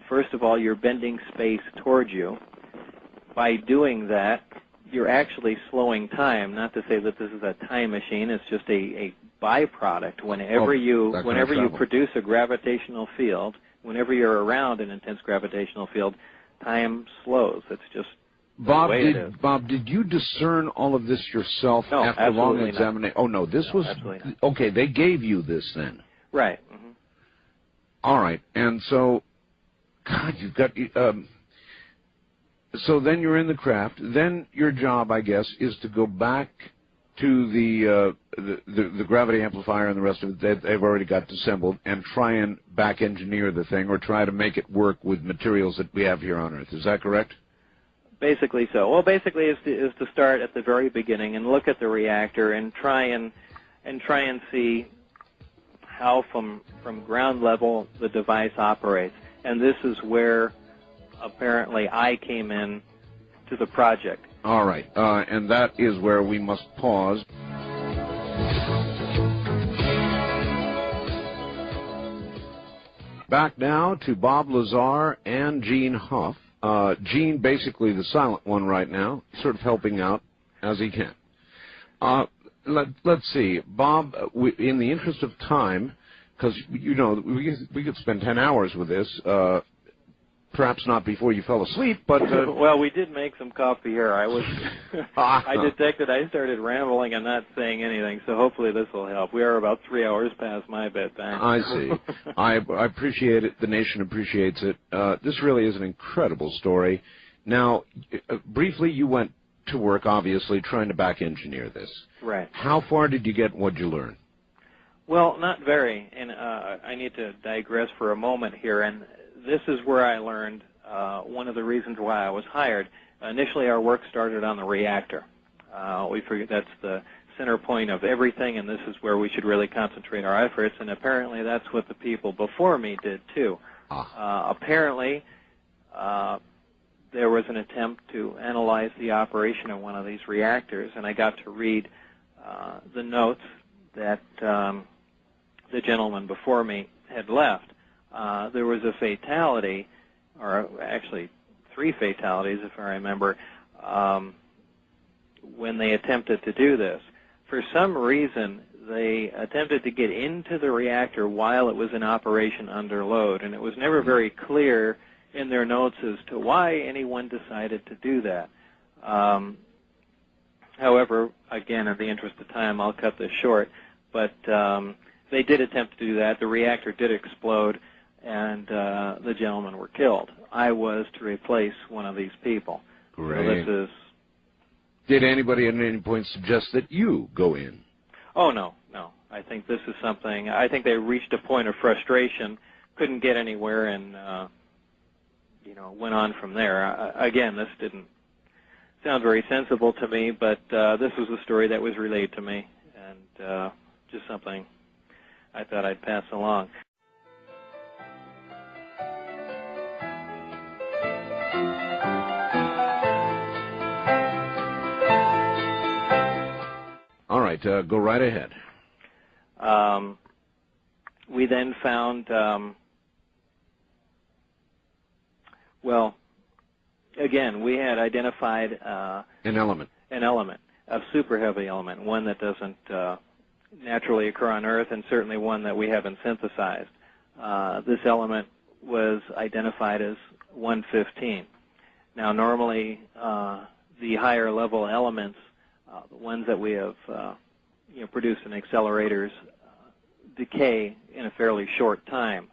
first of all, you're bending space towards you. By doing that, you're actually slowing time. Not to say that this is a time machine, it's just a byproduct. Whenever you produce a gravitational field, whenever you're around an intense gravitational field, time slows. It's just Bob, did you discern all of this yourself after long examination? Oh, no, this was... Absolutely not. Okay, they gave you this then. Right. Mm-hmm. All right, and so, God, you've got... so then you're in the craft. Then your job, I guess, is to go back to the gravity amplifier and the rest of it that they've already got assembled and try and back engineer the thing or try to make it work with materials that we have here on Earth. Is that correct? Basically so. Well, basically is to start at the very beginning and look at the reactor and try and see how from ground level the device operates. And this is where apparently I came in to the project. All right, and that is where we must pause. Back now to Bob Lazar and Gene Huff. Gene, basically the silent one right now, sort of helping out as he can. Let's see, Bob, in the interest of time, because, you know, we could spend 10 hours with this, perhaps not before you fell asleep, but... Well, we did make some coffee here. I detected I started rambling and not saying anything, so hopefully this will help. We are about 3 hours past my bedtime. I see. I appreciate it. The nation appreciates it. This really is an incredible story. Now, briefly, you went to work, obviously, trying to back engineer this. Right. How far did you get and what did you learn? Well, not very, and I need to digress for a moment here, and this is where I learned one of the reasons why I was hired. Initially, our work started on the reactor. We figured that's the center point of everything, and this is where we should really concentrate our efforts, and apparently that's what the people before me did, too. Apparently, there was an attempt to analyze the operation of one of these reactors, and I got to read the notes that the gentleman before me had left. There was a fatality, or actually 3 fatalities, if I remember, when they attempted to do this. For some reason, they attempted to get into the reactor while it was in operation under load, and it was never very clear in their notes as to why anyone decided to do that. However, again, in the interest of time, I'll cut this short, but they did attempt to do that. The reactor did explode, and the gentlemen were killed. I was to replace one of these people. Great. So this is... Did anybody at any point suggest that you go in? Oh, no, no. I think this is something... I think they reached a point of frustration, couldn't get anywhere, and, you know, went on from there. Again, this didn't sound very sensible to me, but this was a story that was relayed to me, and just something I thought I'd pass along. All right, go right ahead. We then found, well, again, we had identified an element, a super heavy element, one that doesn't naturally occur on Earth, and certainly one that we haven't synthesized. This element was identified as 115. Now, normally, the higher level elements, the ones that we have produced in accelerators, decay in a fairly short time.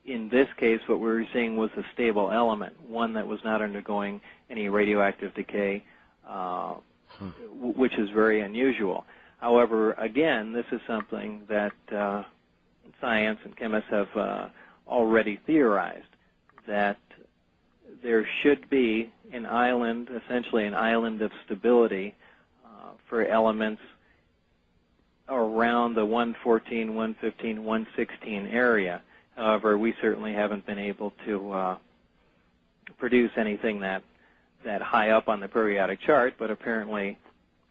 In this case, what we were seeing was a stable element, one that was not undergoing any radioactive decay, which is very unusual. However, again, this is something that science and chemists have already theorized, that there should be an island, essentially an island of stability for elements around the 114, 115, 116 area. However, we certainly haven't been able to produce anything that high up on the periodic chart, but apparently,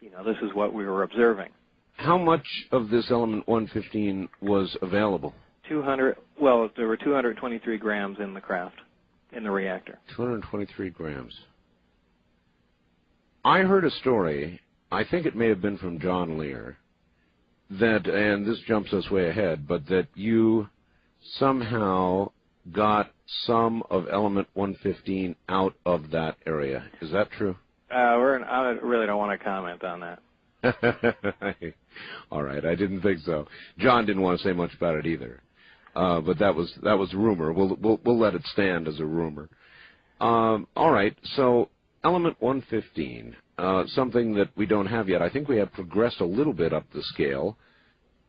this is what we were observing. How much of this element 115 was available? 200. Well, there were 223 grams in the craft, in the reactor. 223 grams. I heard a story, I think it may have been from John Lear, that, and this jumps us way ahead, but that you somehow got some of element 115 out of that area. Is that true? I really don't want to comment on that. All right, I didn't think so. John didn't want to say much about it either, but that was a rumor. We'll let it stand as a rumor. All right, so element 115, something that we don't have yet. I think we have progressed a little bit up the scale,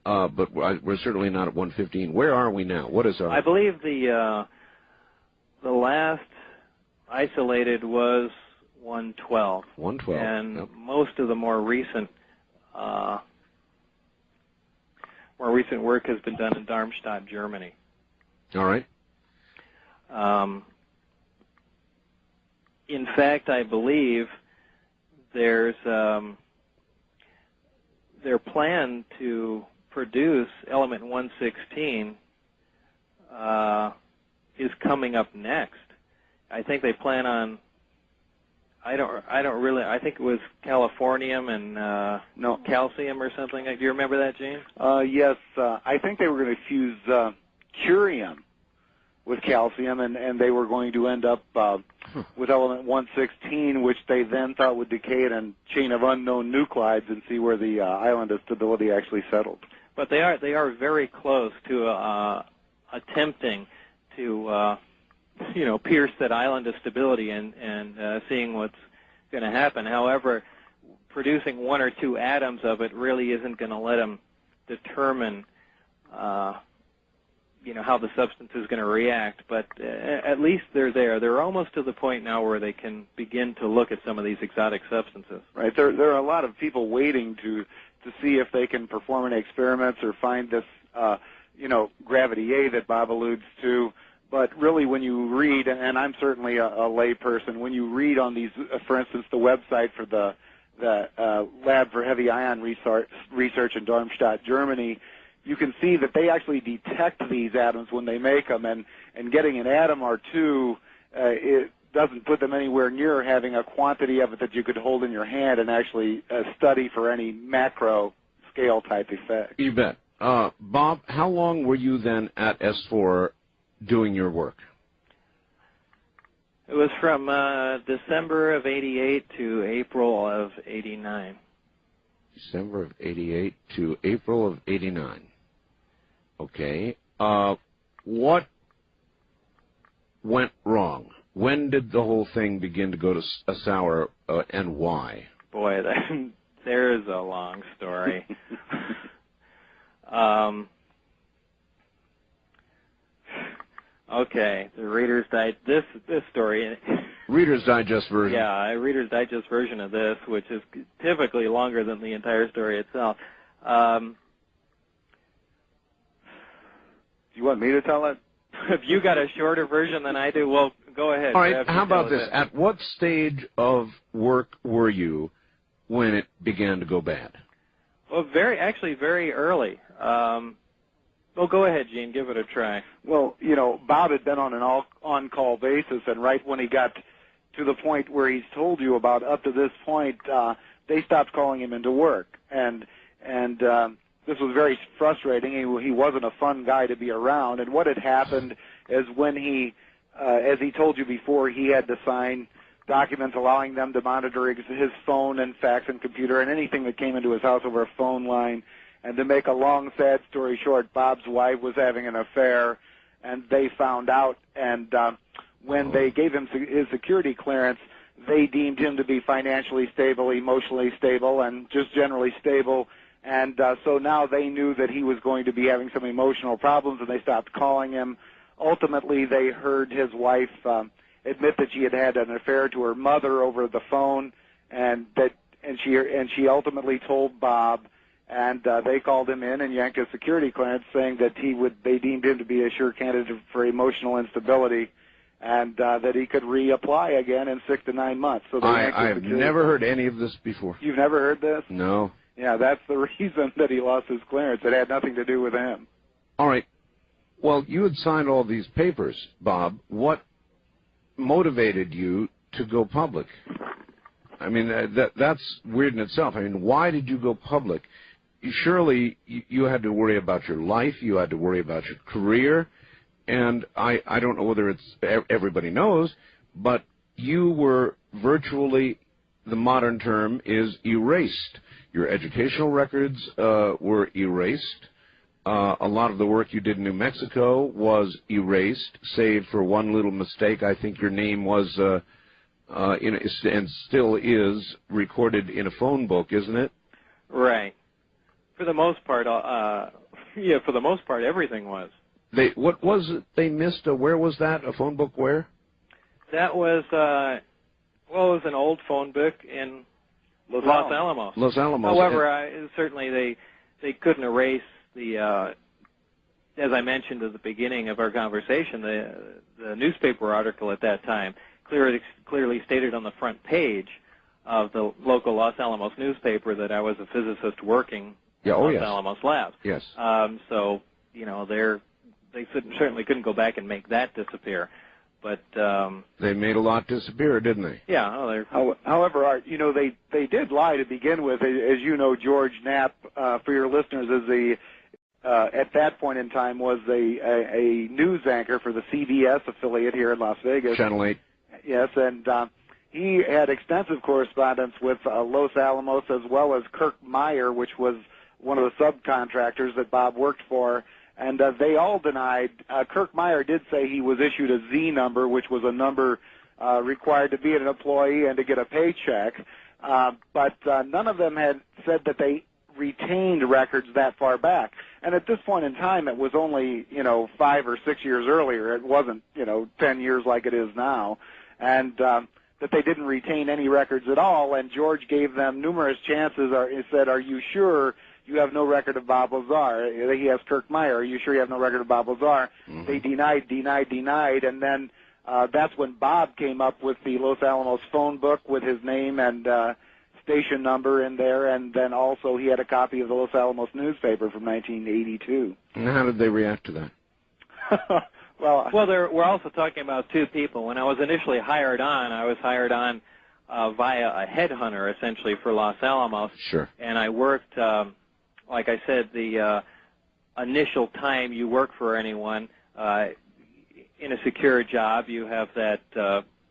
but we're certainly not at 115. Where are we now? What is our? I believe the last isolated was 112. 112. And yep. most of the more recent work has been done in Darmstadt, Germany. All right. In fact, I believe there's their plan to produce element 116 is coming up next. I think they plan on. I think it was californium and no calcium or something. Do you remember that, Gene? Yes, I think they were going to fuse curium with calcium, and they were going to end up with element 116, which they then thought would decay in a chain of unknown nuclides and see where the island of stability actually settled. But they are very close to attempting to pierce that island of stability and seeing what's going to happen. However, producing one or two atoms of it really isn't going to let them determine, how the substance is going to react. But at least they're there. They're almost to the point now where they can begin to look at some of these exotic substances. Right. There are a lot of people waiting to see if they can perform any experiments or find this, gravity A that Bob alludes to. But really, when you read, and I'm certainly a lay person, when you read on these, for instance, the website for the Lab for Heavy Ion Research in Darmstadt, Germany, you can see that they actually detect these atoms when they make them, and getting an atom or two, it doesn't put them anywhere near having a quantity of it that you could hold in your hand and actually study for any macro scale type effect. You bet. Bob, how long were you then at S4 doing your work? It was from December of '88 to April of '89. December of '88 to April of '89. Okay. What went wrong? When did the whole thing begin to go to sour, and why? Boy, there is a long story. Okay, the Reader's Digest, this story. Reader's Digest version. Yeah, a Reader's Digest version of this, which is typically longer than the entire story itself. Do you want me to tell it? If you got a shorter version than I do, well, go ahead. All right, how about this? At what stage of work were you when it began to go bad? Well, actually very early. Well, go ahead, Gene. Give it a try. Well, Bob had been on an on-call basis, and right when he got to the point where he's told you about up to this point, they stopped calling him into work. And this was very frustrating. He wasn't a fun guy to be around. And what had happened is when he, as he told you before, he had to sign documents allowing them to monitor his phone and fax and computer and anything that came into his house over a phone line. And to make a long, sad story short, Bob's wife was having an affair, and they found out. And when they gave him his security clearance, they deemed him to be financially stable, emotionally stable, and just generally stable. And so now they knew that he was going to be having some emotional problems, and they stopped calling him. Ultimately, they heard his wife admit that she had had an affair to her mother over the phone, and she ultimately told Bob. And they called him in and yanked his security clearance, saying that they deemed him to be a sure candidate for emotional instability, and that he could reapply again in 6 to 9 months. So I have never heard any of this before. You've never heard this? No. Yeah, that's the reason that he lost his clearance. It had nothing to do with him. All right. Well, you had signed all these papers, Bob. What motivated you to go public? I mean, that's weird in itself. I mean, why did you go public? Surely you had to worry about your life, you had to worry about your career, and I don't know whether it's everybody knows, but you were virtually, the modern term is erased. Your educational records were erased. A lot of the work you did in New Mexico was erased, save for one little mistake. I think your name was, and still is, recorded in a phone book, isn't it? Right. For the most part, yeah, for the most part, everything was. What was it they missed? Where was that? A phone book where? That was, well, it was an old phone book in Los Alamos. Los Alamos. However, certainly they couldn't erase the, as I mentioned at the beginning of our conversation, the newspaper article at that time clearly stated on the front page of the local Los Alamos newspaper that I was a physicist working in Los Alamos labs. Yes. So, you know, they certainly couldn't go back and make that disappear. But they made a lot disappear, didn't they? Yeah. However, Art, you know, they did lie to begin with. As you know, George Knapp, for your listeners, is at that point in time was a news anchor for the CBS affiliate here in Las Vegas. Channel 8. Yes, and he had extensive correspondence with Los Alamos as well as Kirk Meyer, which was one of the subcontractors that Bob worked for. And they all denied. Kirk Meyer did say he was issued a Z number, which was a number required to be an employee and to get a paycheck. But none of them had said that they retained records that far back. And at this point in time, it was only, 5 or 6 years earlier. It wasn't, 10 years like it is now. And that they didn't retain any records at all. And George gave them numerous chances. He said, "Are you sure you have no record of Bob Lazar?" He asked Kirk Meyer, "Are you sure you have no record of Bob Lazar?" Mm-hmm. They denied, and then that's when Bob came up with the Los Alamos phone book with his name and station number in there, and then also he had a copy of the Los Alamos newspaper from 1982. And how did they react to that? Well, we're also talking about two people. When I was initially hired on, I was hired on via a headhunter, essentially, for Los Alamos. Sure. And I worked, like I said, the initial time you work for anyone in a secure job, you have that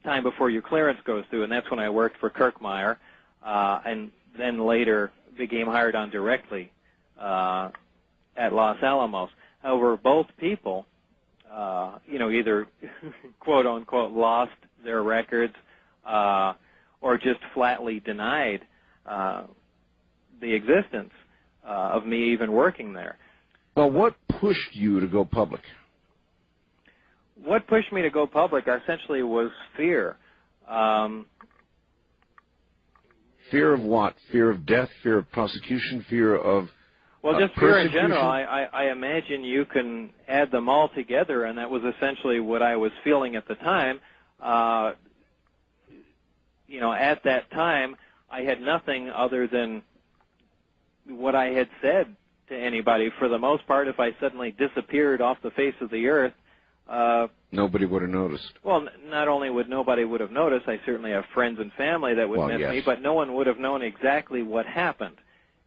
time before your clearance goes through, and that's when I worked for Kirk Meyer, and then later became hired on directly at Los Alamos. However, both people, either quote-unquote lost their records or just flatly denied the existence of me even working there. Well, what pushed you to go public? What pushed me to go public essentially was fear. Fear of what? Fear of death, fear of prosecution, fear of Well, just fear in general. I imagine you can add them all together, and that was essentially what I was feeling at the time. At that time, I had nothing other than what I had said to anybody. For the most part, if I suddenly disappeared off the face of the earth, nobody would have noticed. Well, not only would nobody would have noticed, I certainly have friends and family that would miss me, but no one would have known exactly what happened.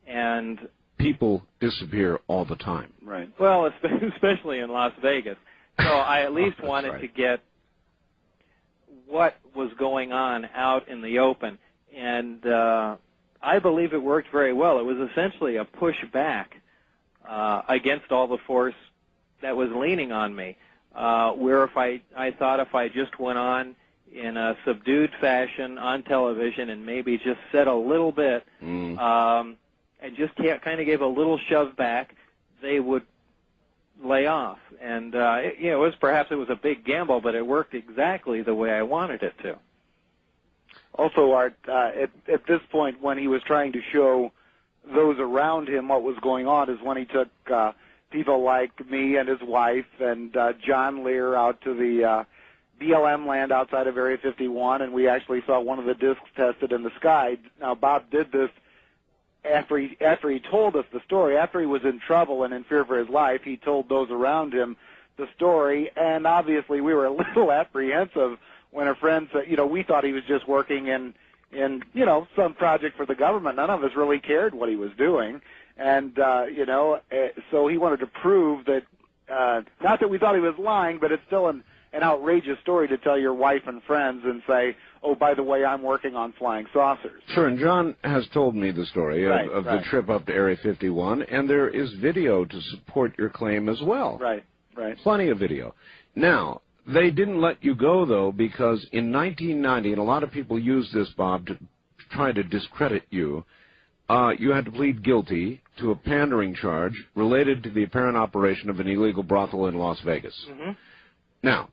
And people disappear all the time. Right. Well, especially in Las Vegas. So I at least wanted to get what was going on out in the open, and I believe it worked very well. It was essentially a pushback against all the force that was leaning on me, where I thought if I just went on in a subdued fashion on television and maybe just said a little bit, and just kind of gave a little shove back, they would lay off. And it was a big gamble, but it worked exactly the way I wanted it to. Also, Art, at this point, when he was trying to show those around him what was going on, is when he took people like me and his wife and John Lear out to the BLM land outside of Area 51, and we actually saw one of the discs tested in the sky. Now, Bob did this after he told us the story. After he was in trouble and in fear for his life, he told those around him the story, and obviously we were a little apprehensive when a friend said, we thought he was just working in some project for the government. None of us really cared what he was doing, and so he wanted to prove that, not that we thought he was lying, but it's still an outrageous story to tell your wife and friends and say, oh, by the way, I'm working on flying saucers. Sure, and John has told me the story of the trip up to Area 51, and there is video to support your claim as well. Right. Plenty of video. Now, they didn't let you go, though, because in 1990, and a lot of people use this, Bob, to try to discredit you, you had to plead guilty to a pandering charge related to the apparent operation of an illegal brothel in Las Vegas. Mm-hmm. Now,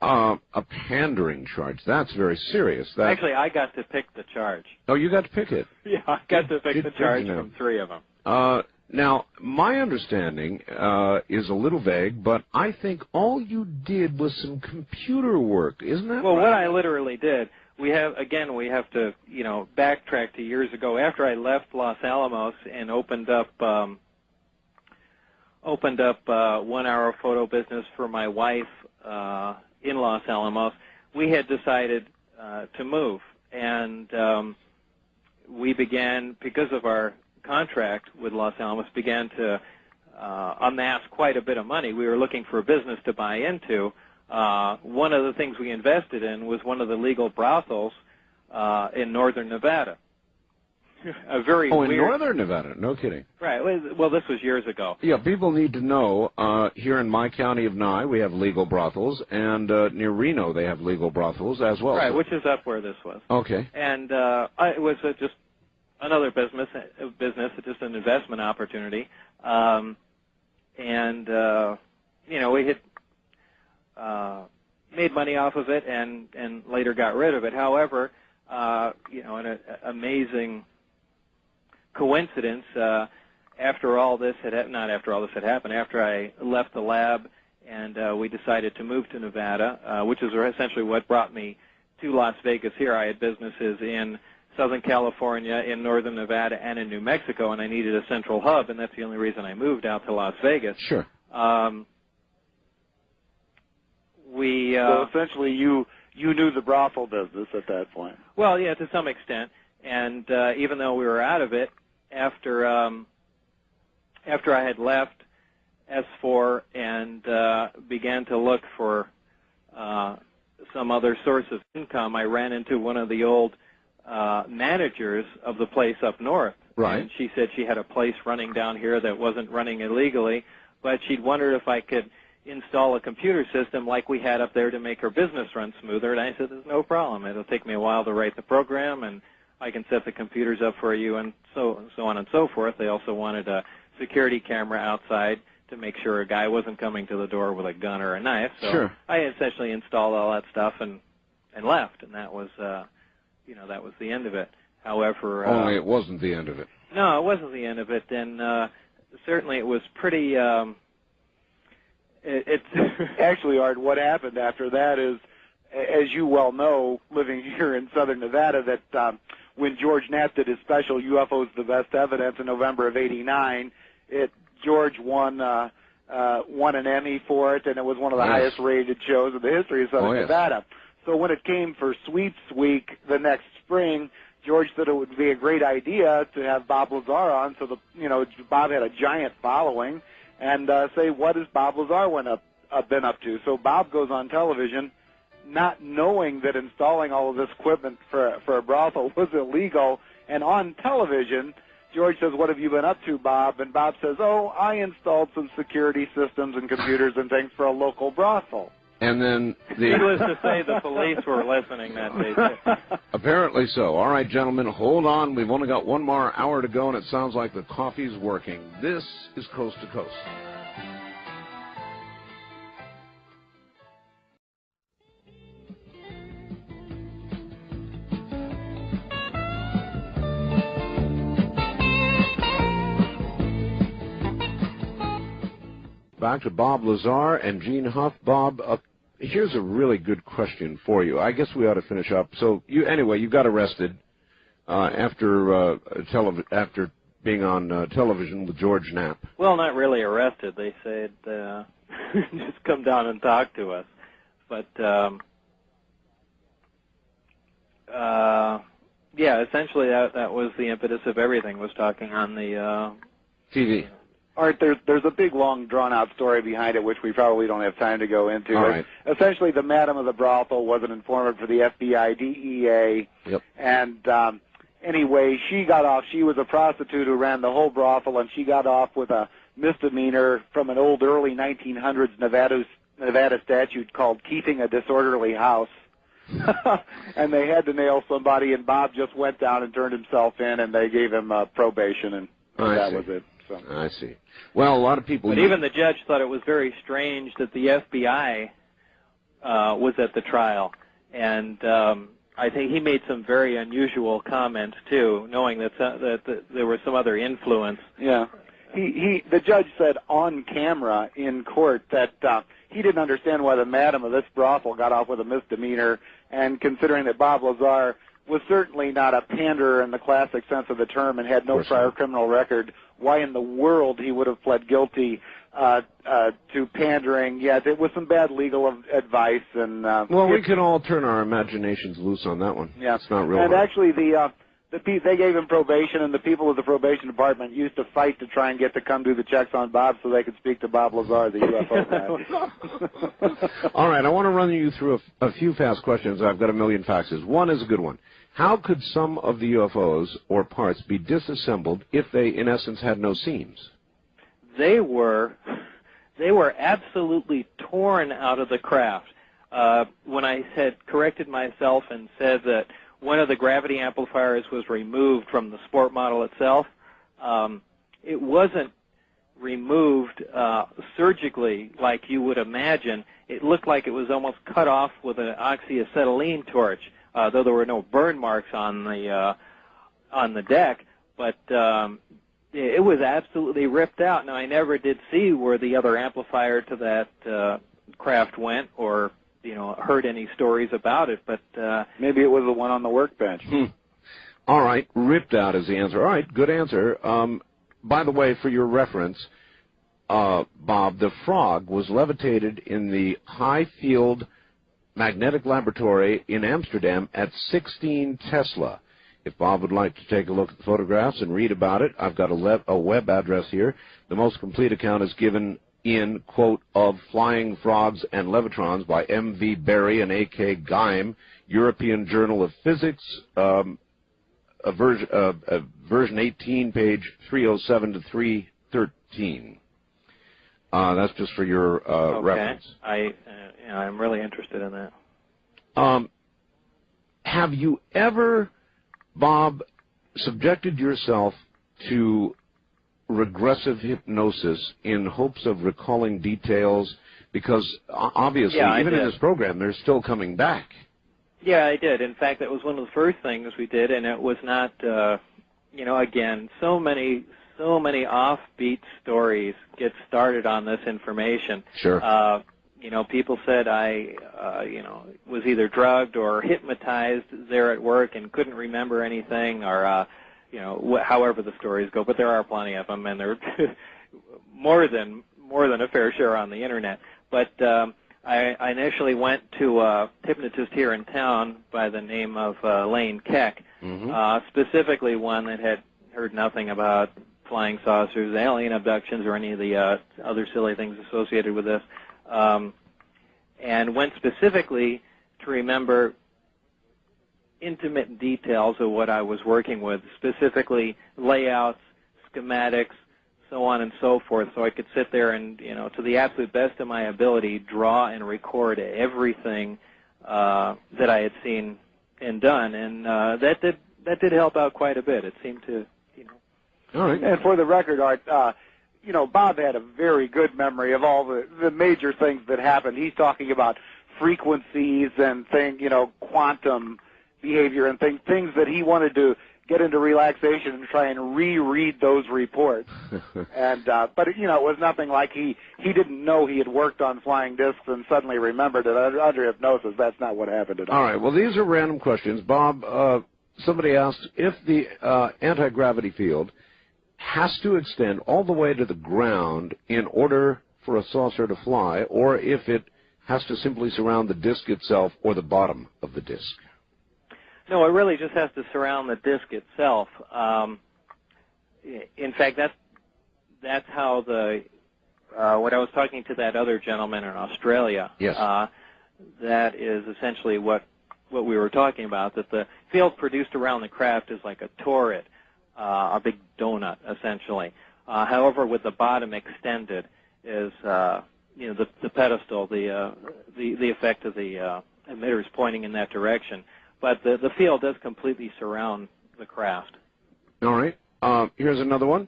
a pandering charge, that's very serious. Actually, I got to pick the charge. Oh, you got to pick it? Yeah, I got to pick the charge from 3 of them. Now, my understanding is a little vague, but I think all you did was some computer work. Isn't that right? Well, what I literally did, we have to, backtrack to years ago. After I left Los Alamos and opened up 1 hour photo business for my wife in Los Alamos, we had decided to move, and we began, because of our contract with Los Alamos, began to amass quite a bit of money. We were looking for a business to buy into. One of the things we invested in was one of the legal brothels in northern Nevada. A very weird... in northern Nevada? No kidding. Right. Well, this was years ago. Yeah, people need to know, here in my county of Nye, we have legal brothels, and near Reno they have legal brothels as well. Right, which is up where this was. Okay. And it was just another business, just an investment opportunity. We had made money off of it and later got rid of it. However, an amazing coincidence, after all this had happened, after I left the lab and we decided to move to Nevada, which is essentially what brought me to Las Vegas here. I had businesses in Southern California, in Northern Nevada, and in New Mexico, and I needed a central hub, and that's the only reason I moved out to Las Vegas. Sure. So essentially you knew the brothel business at that point. Well, yeah, to some extent. And even though we were out of it, after I had left S4 and began to look for some other source of income, I ran into one of the old managers of the place up north. Right. And she said she had a place running down here that wasn't running illegally, but she'd wondered if I could install a computer system like we had up there to make her business run smoother. And I said, there's no problem. It'll take me a while to write the program, and I can set the computers up for you, and so on and so forth. They also wanted a security camera outside to make sure a guy wasn't coming to the door with a gun or a knife. So sure. I essentially installed all that stuff and left, and that was that was the end of it. However, only it wasn't the end of it. No, it wasn't the end of it, and certainly it was pretty. Actually, Art, what happened after that is, as you well know, living here in Southern Nevada, that when George Knapp did his special UFOs the Best Evidence in November of '89, George won an Emmy for it, and it was one of the highest rated shows in the history of Southern Nevada. So when it came for Sweeps Week the next spring, George said it would be a great idea to have Bob Lazar on, so Bob had a giant following, and say, what has Bob Lazar been up to? So Bob goes on television, not knowing that installing all of this equipment for a brothel was illegal, and on television, George says, what have you been up to, Bob? And Bob says, oh, I installed some security systems and computers and things for a local brothel. And then needless to say, the police were listening that day, too. Apparently so. All right, gentlemen, hold on. We've only got one more hour to go, and it sounds like the coffee's working. This is Coast to Coast. Back to Bob Lazar and Gene Huff. Bob, here's a really good question for you. I guess we ought to finish up. So, you got arrested after being on television with George Knapp. Well, not really arrested. They said just come down and talk to us. But yeah, essentially that was the impetus of everything, was talking on the TV. Art, there's a big, long, drawn-out story behind it, which we probably don't have time to go into. All right. Essentially, the madam of the brothel was an informant for the FBI, DEA, Yep. and anyway, she got off. She was a prostitute who ran the whole brothel, and she got off with a misdemeanor from an old early 1900s Nevada statute called keeping a disorderly house. And they had to nail somebody, and Bob just went down and turned himself in, and they gave him probation, and that was it. So. I see. Well, a lot of people... But even the judge thought it was very strange that the FBI was at the trial. And I think he made some very unusual comments, too, knowing that there was some other influence. Yeah. The judge said on camera in court that he didn't understand why the madam of this brothel got off with a misdemeanor, and considering that Bob Lazar was certainly not a panderer in the classic sense of the term and had no prior criminal record, why in the world he would have pled guilty to pandering. Yeah, it was some bad legal advice. And well, we can all turn our imaginations loose on that one. Yeah, it's not real and hard. actually they gave him probation, and the people of the probation department used to fight to try and get to come do the checks on Bob so they could speak to Bob Lazar, the UFO guy. All right, I want to run you through a few fast questions. I've got a million faxes. One is a good one. How could some of the UFOs or parts be disassembled if they, in essence, had no seams? They were absolutely torn out of the craft. When I had corrected myself and said that one of the gravity amplifiers was removed from the sport model itself, it wasn't removed surgically like you would imagine. It looked like it was almost cut off with an oxyacetylene torch, though there were no burn marks on the deck. But it was absolutely ripped out. Now, I never did see where the other amplifier to that craft went, or heard any stories about it, but maybe it was the one on the workbench. All right, ripped out is the answer. All right, good answer. By the way, for your reference, Bob, the frog was levitated in the high field magnetic laboratory in Amsterdam at 16 Tesla. If Bob would like to take a look at the photographs and read about it, I've got a web address here. The most complete account is given in, quote, of Flying Frogs and Levitrons by M.V. Berry and A.K. Geim, European Journal of Physics, version 18, page 307 to 313. That's just for your reference. I'm really interested in that. Have you ever, Bob, subjected yourself to regressive hypnosis in hopes of recalling details? Because obviously, even in this program, they're still coming back. Yeah, I did. In fact, that was one of the first things we did, and it was not, again, so many offbeat stories get started on this information. Sure. People said I, was either drugged or hypnotized there at work and couldn't remember anything, or, however the stories go. But there are plenty of them, and they're more than a fair share on the internet. But I initially went to a hypnotist here in town by the name of Lane Keck, specifically one that had heard nothing about flying saucers, alien abductions, or any of the other silly things associated with this. And went specifically to remember intimate details of what I was working with, specifically layouts, schematics, so on and so forth, so I could sit there and, to the absolute best of my ability, draw and record everything that I had seen and done. And that did help out quite a bit. It seemed to, All right. And for the record, Art, Bob had a very good memory of all the major things that happened. He's talking about frequencies and quantum behavior and things that he wanted to get into relaxation and try and reread those reports. And but it was nothing like he didn't know he had worked on flying discs and suddenly remembered it under hypnosis. That's not what happened at all. All right. Well, these are random questions, Bob. Somebody asked if the anti-gravity field has to extend all the way to the ground in order for a saucer to fly, or if it has to simply surround the disk itself or the bottom of the disk. No, it really just has to surround the disk itself. In fact, that's how when I was talking to that other gentleman in Australia, yes. That is essentially what we were talking about, that the field produced around the craft is like a torrid, a big donut, essentially. However, with the bottom extended is, the pedestal, the effect of the emitters pointing in that direction. But the field does completely surround the craft. All right. Here's another one.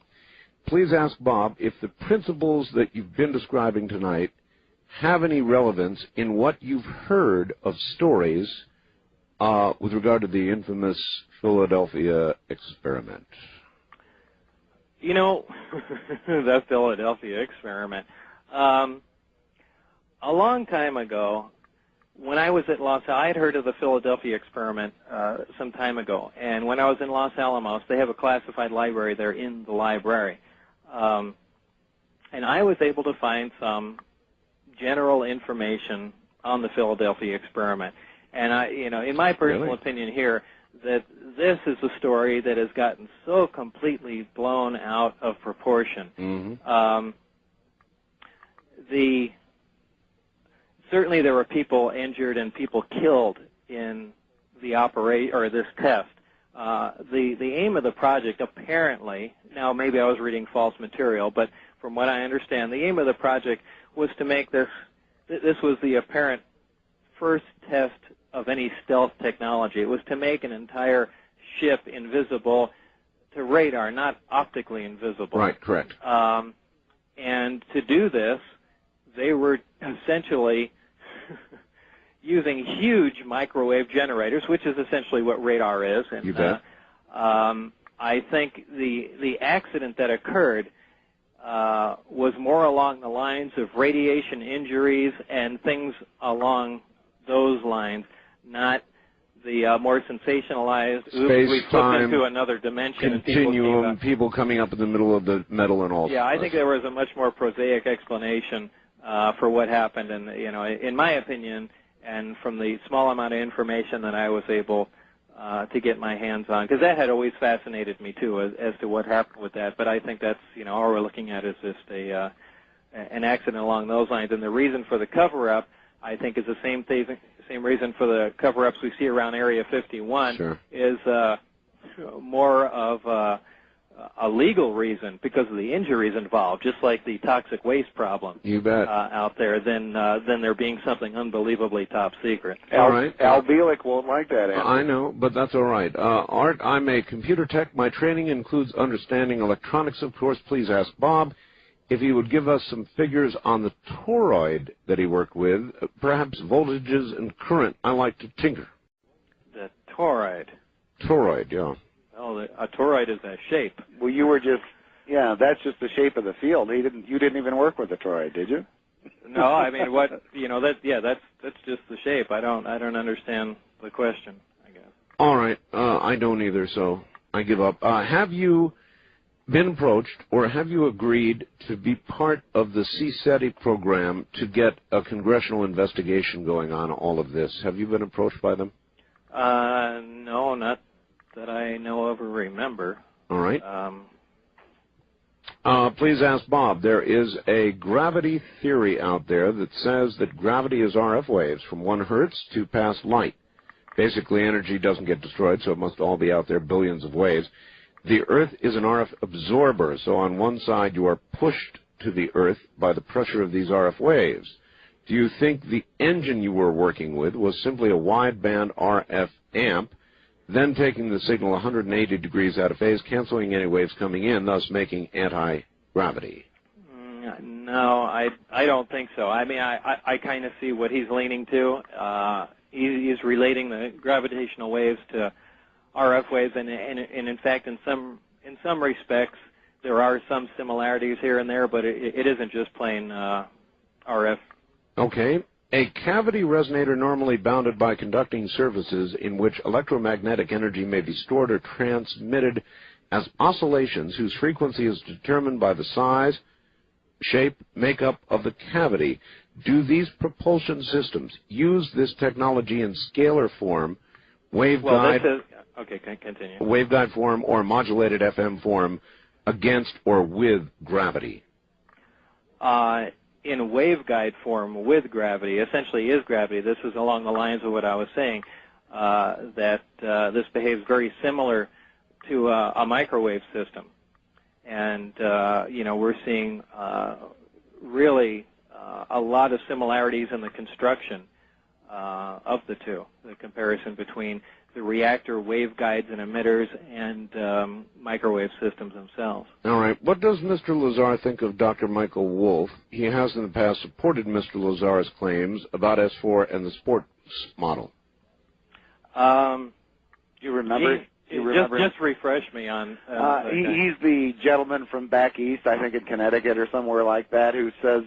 Please ask Bob if the principles that you've been describing tonight have any relevance in what you've heard of stories with regard to the infamous Philadelphia experiment. You know, the Philadelphia experiment. A long time ago, when I was at I had heard of the Philadelphia experiment some time ago, and when I was in Los Alamos, they have a classified library there in the library. And I was able to find some general information on the Philadelphia experiment. And in my personal opinion here, that this is a story that has gotten so completely blown out of proportion. Mm-hmm. Certainly there were people injured and people killed in the this test. The aim of the project apparently, now maybe I was reading false material, but from what I understand, the aim of the project was to make this was the apparent first test of any stealth technology. It was to make an entire ship invisible to radar, not optically invisible. Right, correct. And to do this, they were essentially using huge microwave generators, which is essentially what radar is. And, you bet. I think the accident that occurred was more along the lines of radiation injuries and things along those lines, not the more sensationalized, we flipped into another dimension. Continuum, and people coming up in the middle of the metal and all. Yeah, I think there was a much more prosaic explanation for what happened, and in my opinion, and from the small amount of information that I was able to get my hands on, because that had always fascinated me too, as to what happened with that. But I think that's all we're looking at is just an accident along those lines, and the reason for the cover-up, I think, is the same reason for the cover-ups we see around Area 51. Sure. Is more of a legal reason because of the injuries involved, just like the toxic waste problem. You bet. Out there, than there being something unbelievably top secret. All right. Al Bielek won't like that answer. I know, but that's all right. Art, I'm a computer tech. My training includes understanding electronics, of course. Please ask Bob if he would give us some figures on the toroid that he worked with, perhaps voltages and current. I like to tinker. The toroid. Toroid, yeah. Oh, a toroid is a shape. Well, you were just, that's just the shape of the field. You didn't even work with the toroid, did you? No, I mean, that's just the shape. I don't understand the question, I guess. All right, I don't either, so I give up. Have you been approached, or have you agreed to be part of the CSETI program to get a congressional investigation going on all of this? Have you been approached by them? No, not that I know of or remember. All right. Please ask Bob. There is a gravity theory out there that says that gravity is RF waves from 1 hertz to past light. Basically, energy doesn't get destroyed, so it must all be out there, billions of waves. The Earth is an RF absorber, so on one side you are pushed to the Earth by the pressure of these RF waves. Do you think the engine you were working with was simply a wideband RF amp, then taking the signal 180 degrees out of phase, canceling any waves coming in, thus making anti-gravity? No, I don't think so. I mean, I kind of see what he's leaning to. He's relating the gravitational waves to RF waves, and in fact, in some respects, there are some similarities here and there, but it isn't just plain RF. Okay. A cavity resonator normally bounded by conducting surfaces in which electromagnetic energy may be stored or transmitted as oscillations whose frequency is determined by the size shape, makeup of the cavity. Do these propulsion systems use this technology in scalar form, waveguide, continue. Waveguide form, or modulated FM form against or with gravity? In waveguide form with gravity, essentially is gravity. This is along the lines of what I was saying, that this behaves very similar to a microwave system. And, we're seeing really a lot of similarities in the construction of the two, the comparison between the reactor waveguides and emitters and microwave systems themselves. All right. What does Mr. Lazar think of Dr. Michael Wolff? He has in the past supported Mr. Lazar's claims about S4 and the sports model. Do you remember? Just refresh me on... he's the gentleman from back east, I think in Connecticut or somewhere like that, who says...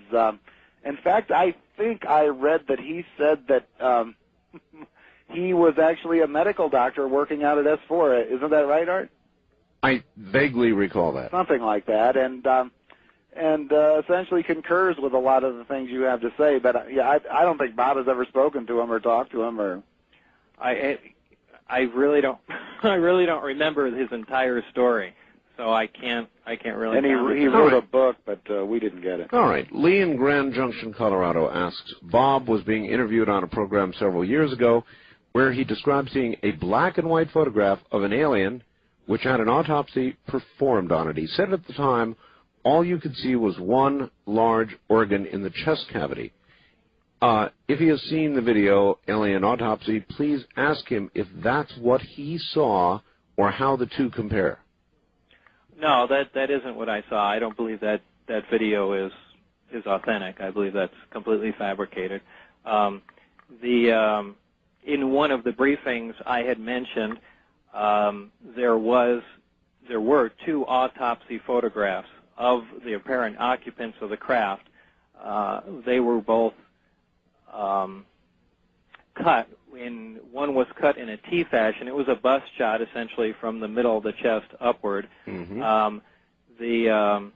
in fact, I think I read that he said that he was actually a medical doctor working out at S4. Isn't that right, Art? I vaguely recall that. Something like that, and essentially concurs with a lot of the things you have to say. But I don't think Bob has ever spoken to him or talked to him, or... I really don't. I really don't remember his entire story, so I can't really. And he wrote a book, but we didn't get it. All right. Lee in Grand Junction, Colorado asks, Bob was being interviewed on a program several years ago where he described seeing a black and white photograph of an alien which had an autopsy performed on it. He said at the time all you could see was one large organ in the chest cavity. If he has seen the video, Alien Autopsy, please ask him if that's what he saw or how the two compare. No, that isn't what I saw. I don't believe that video is authentic. I believe that's completely fabricated. In one of the briefings I had mentioned, there were two autopsy photographs of the apparent occupants of the craft. They were both cut. One was cut in a T fashion. It was a bust shot, essentially, from the middle of the chest upward. Mm-hmm. The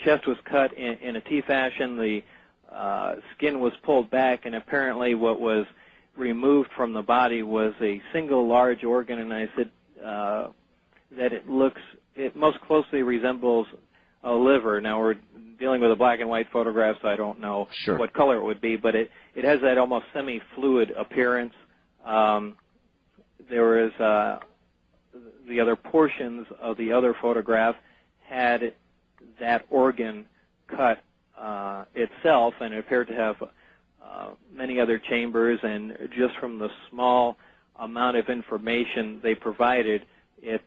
chest was cut in a T fashion. The skin was pulled back, and apparently what was removed from the body was a single large organ, and I said that it most closely resembles a liver. Now, we're dealing with a black and white photograph, so I don't know what color it would be, but it has that almost semi-fluid appearance. There is the other portions of the other photograph had that organ cut itself, and it appeared to have many other chambers, and just from the small amount of information they provided, it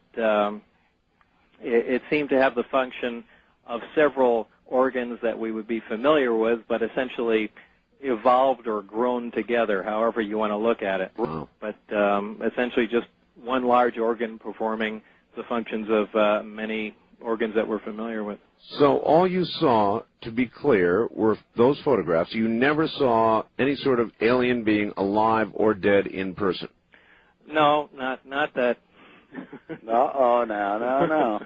seemed to have the function of several organs that we would be familiar with, but essentially evolved or grown together, however you want to look at it. Wow. But essentially just one large organ performing the functions of many organs that we're familiar with. So all you saw, to be clear, were those photographs. You never saw any sort of alien being alive or dead in person? No, not that. No.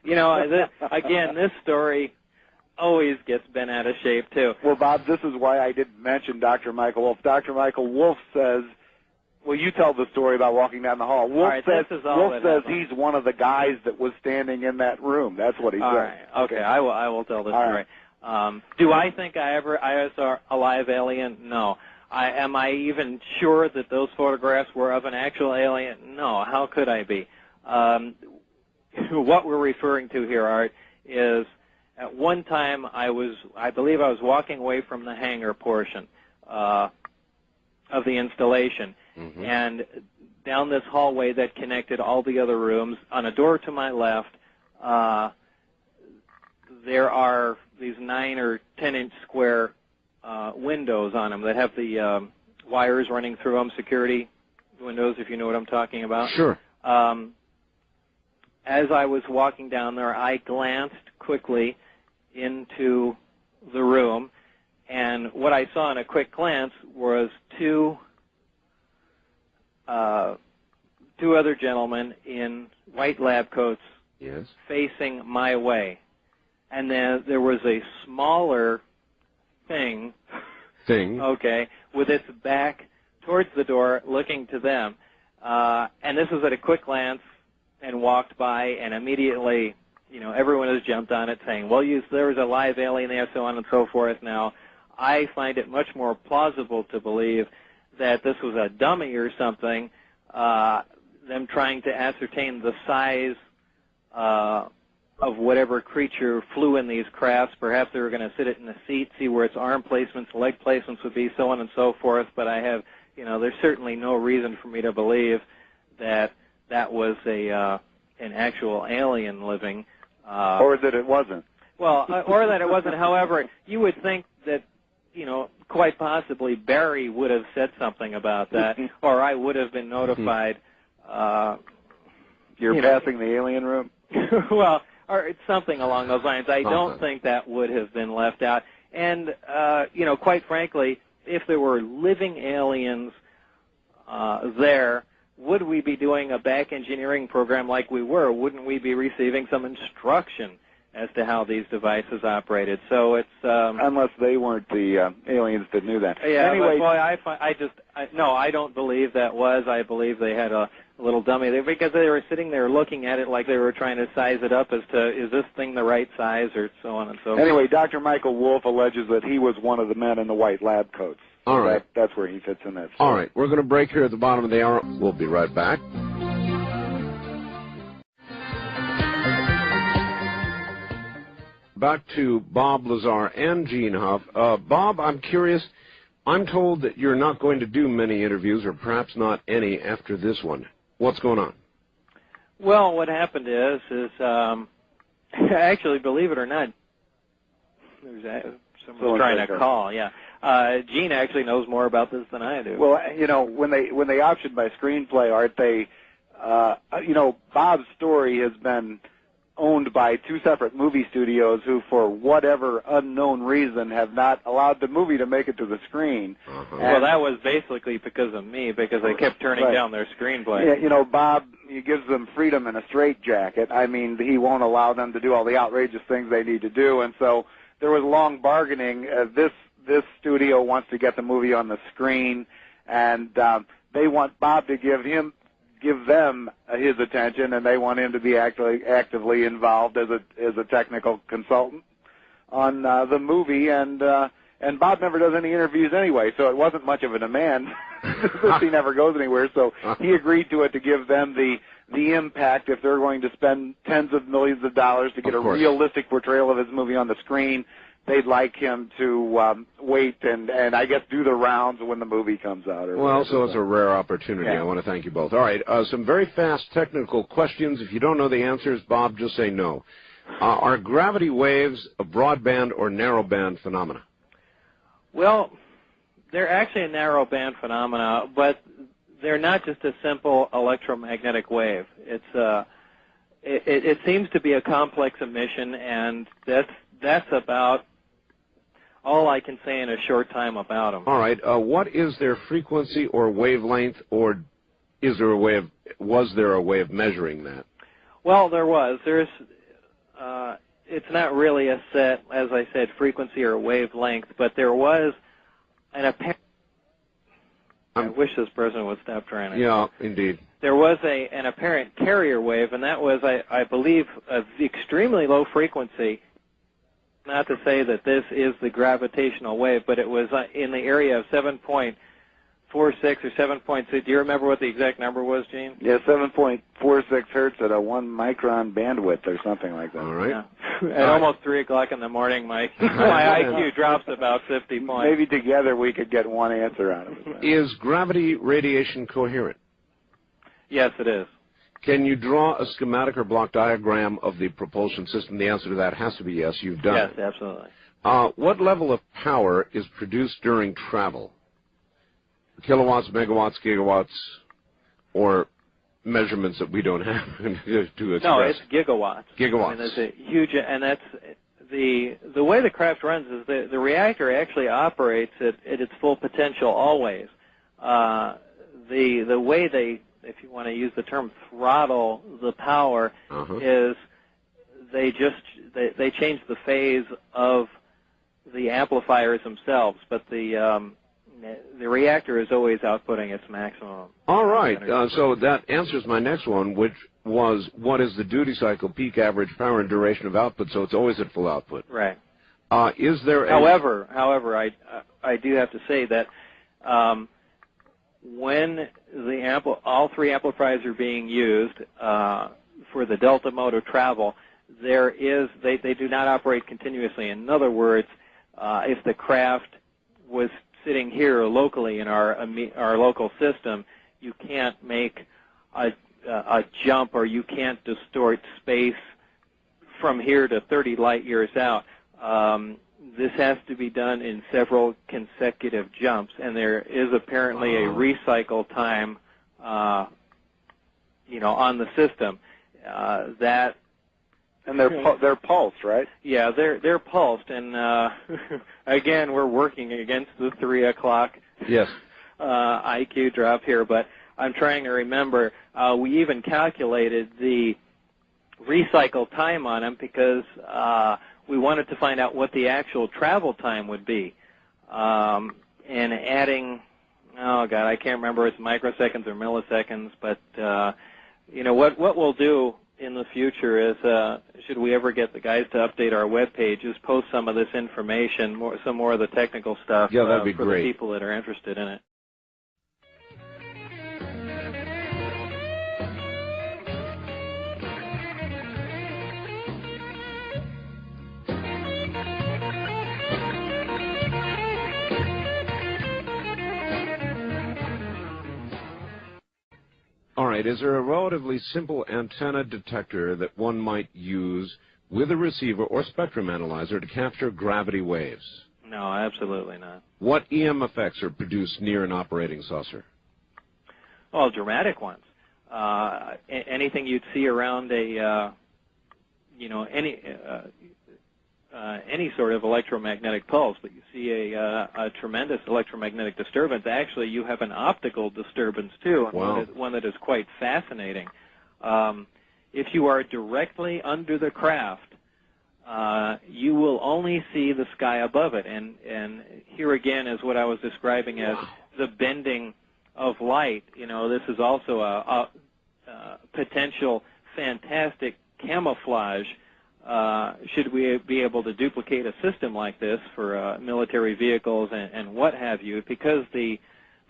You know, again, this story always gets bent out of shape, too. Well, Bob, this is why I didn't mention Dr. Michael Wolff. Dr. Michael Wolff says, well, you tell the story about walking down the hall. Wolff says he's one of the guys that was standing in that room. That's what he said. All right. Okay, I will tell the story. Right. Do I think I saw a live alien? No. Am I even sure that those photographs were of an actual alien? No. How could I be? What we're referring to here, Art, is at one time I believe I was walking away from the hangar portion of the installation, mm-hmm. and down this hallway that connected all the other rooms, on a door to my left, there are these 9 or 10-inch square windows on them that have the wires running through them, security windows, if you know what I'm talking about. Sure. As I was walking down there, I glanced quickly into the room, and what I saw in a quick glance was two other gentlemen in white lab coats, yes, facing my way. and then there was a smaller thing, okay, with its back towards the door looking to them. And this was at a quick glance and walked by, and immediately, you know, everyone has jumped on it saying, well, there was a live alien there, so on and so forth. Now, I find it much more plausible to believe that this was a dummy or something, them trying to ascertain the size of whatever creature flew in these crafts. Perhaps they were going to sit it in the seat, see where its arm placements, leg placements would be, so on and so forth. But I have, you know, there's certainly no reason for me to believe that that was an actual alien living. Or that it wasn't. Well, or that it wasn't. However, you would think that, you know, quite possibly Barry would have said something about that, or I would have been notified. You're passing the alien room? Well, or it's something along those lines. I don't think that would have been left out. And, you know, quite frankly, if there were living aliens there, would we be doing a back engineering program like we were? Wouldn't we be receiving some instruction as to how these devices operated? So it's unless they weren't the aliens that knew that. Yeah. Anyway, no, I don't believe that was. I believe they had a little dummy there because they were sitting there looking at it like they were trying to size it up as to, is this thing the right size, or so on and so forth. Anyway, Dr. Michael Wolff alleges that he was one of the men in the white lab coats. All right. That's where he fits in that story. All right. We're going to break here at the bottom of the hour. We'll be right back. Back to Bob Lazar and Gene Huff. Bob, I'm curious. I'm told that you're not going to do many interviews, or perhaps not any, after this one. What's going on? Well, what happened is actually, believe it or not, there's someone trying to call. Yeah, Gene actually knows more about this than I do. Well, you know, when they optioned my screenplay, Art, they, you know, Bob's story has been owned by two separate movie studios who, for whatever unknown reason, have not allowed the movie to make it to the screen. Well, that was basically because of me, because they kept turning down their screenplay. Yeah, you know, Bob, he gives them freedom in a straitjacket. I mean, he won't allow them to do all the outrageous things they need to do, and so there was long bargaining. This studio wants to get the movie on the screen, and they want Bob to give them his attention, and they want him to be actively involved as a technical consultant on the movie. And Bob never does any interviews anyway, so it wasn't much of a demand. He never goes anywhere, so he agreed to it to give them the impact if they're going to spend tens of millions of dollars to get a realistic portrayal of his movie on the screen. They'd like him to wait and I guess do the rounds when the movie comes out. Well, so it's a rare opportunity. Yeah. I want to thank you both. All right, some very fast technical questions. If you don't know the answers, Bob, just say no. Are gravity waves a broadband or narrowband phenomena? Well, they're actually a narrowband phenomena, but they're not just a simple electromagnetic wave. It seems to be a complex emission, and that's about all I can say in a short time about them. All right. What is their frequency or wavelength, or was there a way of measuring that? Well, there was. It's not really a set, as I said, frequency or wavelength, but there was an apparent... I wish this person would stop trying to... Yeah, indeed. There was an apparent carrier wave, and that was, I believe, of extremely low frequency. Not to say that this is the gravitational wave, but it was in the area of 7.46 or 7.6. Do you remember what the exact number was, Gene? Yeah, 7.46 hertz at a 1 micron bandwidth or something like that. All right. Yeah. At almost 3 o'clock in the morning, my IQ drops about 50 points. Maybe together we could get one answer out of it. Is gravity radiation coherent? Yes, it is. Can you draw a schematic or block diagram of the propulsion system? The answer to that has to be yes. You've done it. Yes, absolutely. What level of power is produced during travel? Kilowatts, megawatts, gigawatts, or measurements that we don't have to express? No, it's gigawatts. Gigawatts. I mean, there's a huge, and that's the way the craft runs is the reactor actually operates at its full potential always. The way they, if you want to use the term throttle the power, is they changed the phase of the amplifiers themselves, but the reactor is always outputting its maximum. All right, so that answers my next one, which was what is the duty cycle, peak average power, and duration of output? So it's always at full output. Right. Is there? However, I do have to say that when all three amplifiers are being used for the delta mode of travel, they do not operate continuously. In other words, if the craft was sitting here locally in our local system, you can't make a jump, or you can't distort space from here to 30 light years out. This has to be done in several consecutive jumps, and there is apparently a recycle time, on the system. And they're pulsed, right? Yeah, they're pulsed, and again, we're working against the 3 o'clock IQ drop here, but I'm trying to remember. We even calculated the recycle time on them because we wanted to find out what the actual travel time would be, and adding, oh God, I can't remember if it's microseconds or milliseconds, but what we'll do in the future is, should we ever get the guys to update our web page, is post some of this information, some more of the technical stuff that'd be for great. The people that are interested in it. All right, is there a relatively simple antenna detector that one might use with a receiver or spectrum analyzer to capture gravity waves? No, absolutely not. What EM effects are produced near an operating saucer? Well, dramatic ones. Anything you'd see around any sort of electromagnetic pulse, but you see a tremendous electromagnetic disturbance. Actually, you have an optical disturbance too, wow. one that is quite fascinating. If you are directly under the craft, you will only see the sky above it, and here again is what I was describing as the bending of light. This is also a potential fantastic camouflage. Should we be able to duplicate a system like this for military vehicles and what have you, because the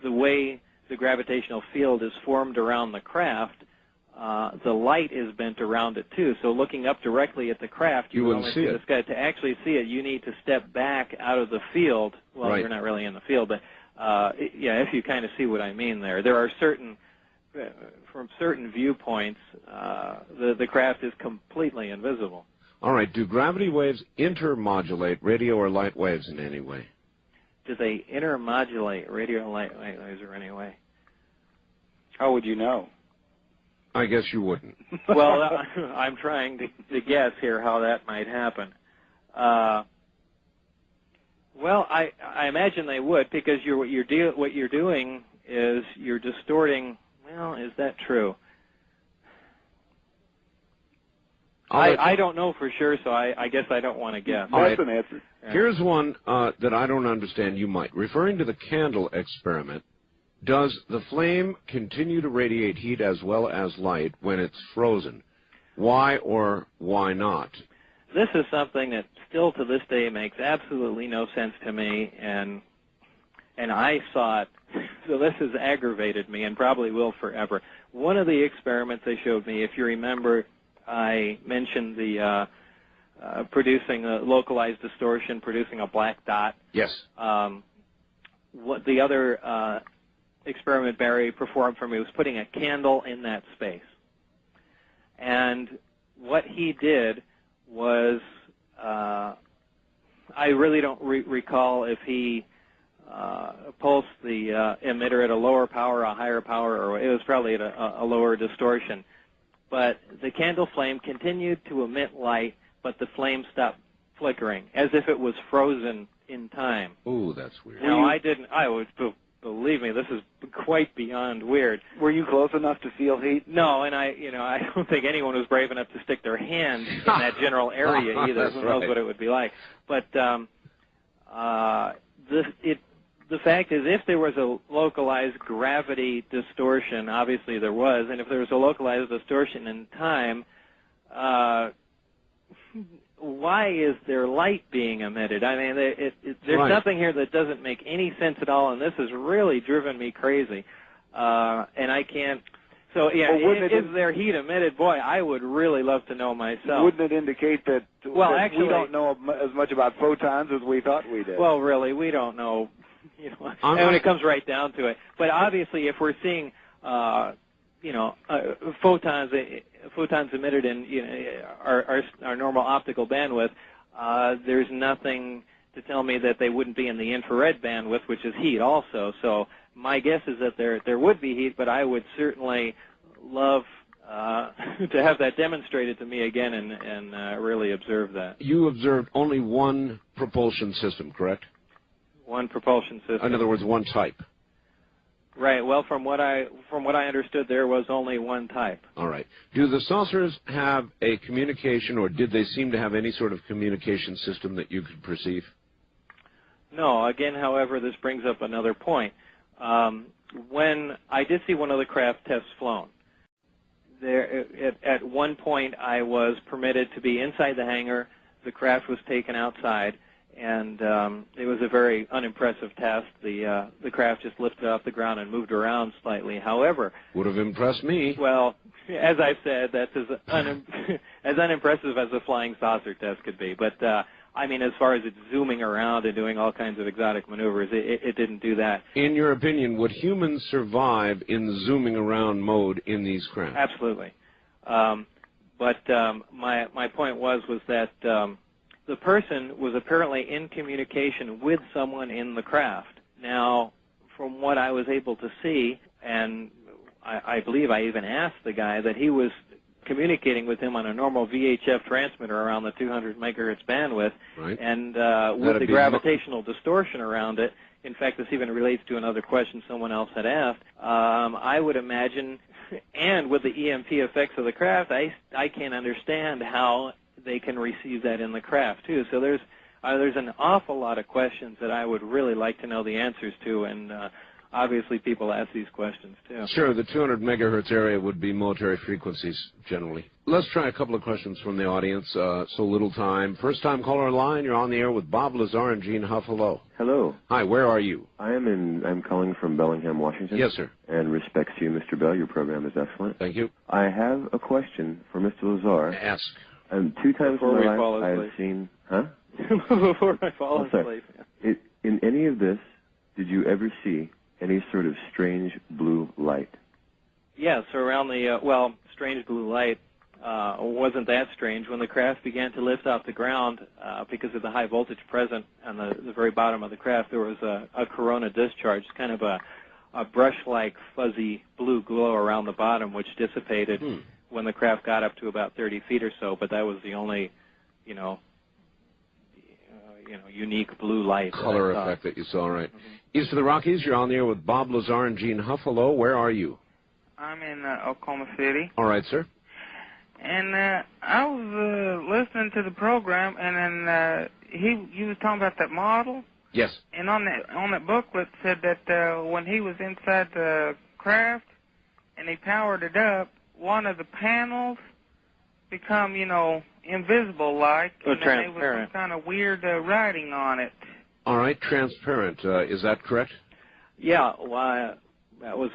way the gravitational field is formed around the craft, the light is bent around it too. So looking up directly at the craft, you wouldn't only see the sky. To actually see it, you need to step back out of the field. Well, right. You're not really in the field, but if you kind of see what I mean there. There are from certain viewpoints, the craft is completely invisible. All right, do gravity waves intermodulate radio or light waves in any way? Do they intermodulate radio and light waves in any way? How would you know? I guess you wouldn't. Well, I'm trying to guess here how that might happen. Well, I imagine they would, because what you're doing is you're distorting. Well, is that true? I don't know for sure, so I guess I don't want to guess. That's an answer. Here's one that I don't understand. You might. Referring to the candle experiment, does the flame continue to radiate heat as well as light when it's frozen? Why or why not? This is something that still to this day makes absolutely no sense to me, and I saw it, so this has aggravated me and probably will forever. One of the experiments they showed me, if you remember, I mentioned the producing a localized distortion, producing a black dot. Yes. What the other experiment Barry performed for me was putting a candle in that space. And what he did was, I really don't recall if he pulsed the emitter at a lower power, a higher power, or it was probably at a lower distortion. But the candle flame continued to emit light, but the flame stopped flickering, as if it was frozen in time. Ooh, that's weird. Now, I believe me, this is quite beyond weird. Were you close enough to feel heat? No, and I don't think anyone was brave enough to stick their hand in that general area either. Who knows what it would be like? But the fact is, if there was a localized gravity distortion, obviously there was, and if there was a localized distortion in time, why is there light being emitted? I mean, there's something here that doesn't make any sense at all, and this has really driven me crazy. And I can't. So, yeah, is there heat emitted? Boy, I would really love to know myself. Wouldn't it indicate that, actually, we don't know as much about photons as we thought we did? Well, really, we don't know, and when it comes right down to it. But obviously, if we're seeing, photons emitted in our normal optical bandwidth, there's nothing to tell me that they wouldn't be in the infrared bandwidth, which is heat also. So my guess is that there would be heat, but I would certainly love to have that demonstrated to me again and really observe that. You observed only one propulsion system, correct? One propulsion system. In other words, one type. Right. Well, from what I understood, there was only one type. All right. Do the saucers have a communication, or did they seem to have any sort of communication system that you could perceive? No. Again, however, this brings up another point. When I did see one of the craft tests flown, there at one point I was permitted to be inside the hangar. The craft was taken outside. And it was a very unimpressive test. The craft just lifted off the ground and moved around slightly. However, would have impressed me. Well, as I said, that's as unimpressive as a flying saucer test could be. But I mean, as far as it zooming around and doing all kinds of exotic maneuvers, it didn't do that. In your opinion, would humans survive in the zooming around mode in these craft? Absolutely. But my point was that. The person was apparently in communication with someone in the craft. Now, from what I was able to see, and I believe I even asked the guy that he was communicating with him on a normal VHF transmitter around the 200 megahertz bandwidth, right. And with the gravitational distortion around it. In fact, this even relates to another question someone else had asked. I would imagine, and with the EMP effects of the craft, I can't understand how they can receive that in the craft too. So there's an awful lot of questions that I would really like to know the answers to, and obviously people ask these questions too. Sure, the 200 megahertz area would be military frequencies generally. Let's try a couple of questions from the audience. So little time. First time caller line, you're on the air with Bob Lazar and Gene Huff. Hello. Hello. Hi, where are you? I'm calling from Bellingham, Washington. Yes, sir. And respects to you, Mr. Bell. Your program is excellent. Thank you. I have a question for Mr. Lazar. Ask. 2 times in my life I've seen... Huh? Before I fall asleep. In any of this, did you ever see any sort of strange blue light? Yes, around the, strange blue light wasn't that strange. When the craft began to lift off the ground, because of the high voltage present on the very bottom of the craft, there was a corona discharge, kind of a brush-like fuzzy blue glow around the bottom, which dissipated when the craft got up to about 30 feet or so, but that was the only, unique blue light. Color effect that you saw, right. East of the Rockies, you're on the air with Bob Lazar and Gene Huff. Hello, where are you? I'm in Oklahoma City. All right, sir. And I was listening to the program, and then he was talking about that model. Yes. And on that booklet said that when he was inside the craft and he powered it up, one of the panels become, invisible-like, and there was some kind of weird writing on it. All right, transparent. Is that correct? Yeah, well, that was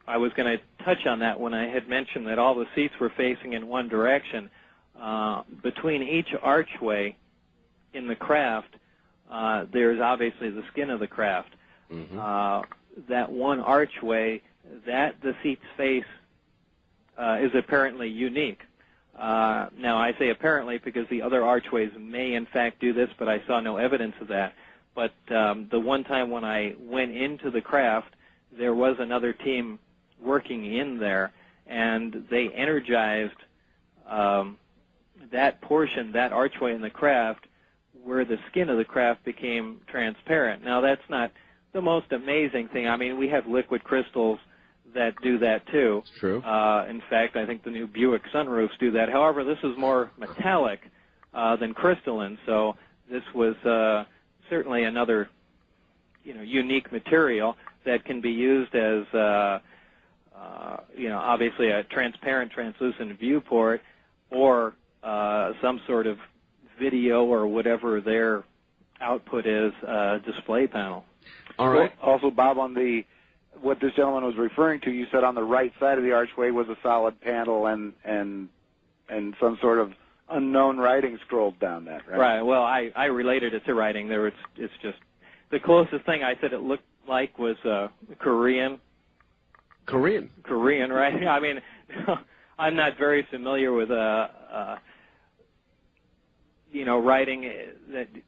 I was going to touch on that when I had mentioned that all the seats were facing in one direction. Between each archway in the craft, there's obviously the skin of the craft. That one archway that the seats face is apparently unique. Now, I say apparently because the other archways may in fact do this, but I saw no evidence of that. But the one time when I went into the craft, there was another team working in there, and they energized that portion, that archway in the craft, where the skin of the craft became transparent. Now, that's not the most amazing thing. I mean, we have liquid crystals that do that too. It's true. In fact, I think the new Buick sunroofs do that. However, this is more metallic than crystalline, so this was certainly another, unique material that can be used as, obviously a transparent, translucent viewport, or some sort of video or whatever their output is, display panel. All right. Also, Bob, on what this gentleman was referring to, you said on the right side of the archway was a solid panel and some sort of unknown writing scrolled down that, right? Right. Well, I related it to writing. It's just the closest thing I said it looked like was Korean. Korean, right? I mean, I'm not very familiar with writing. Do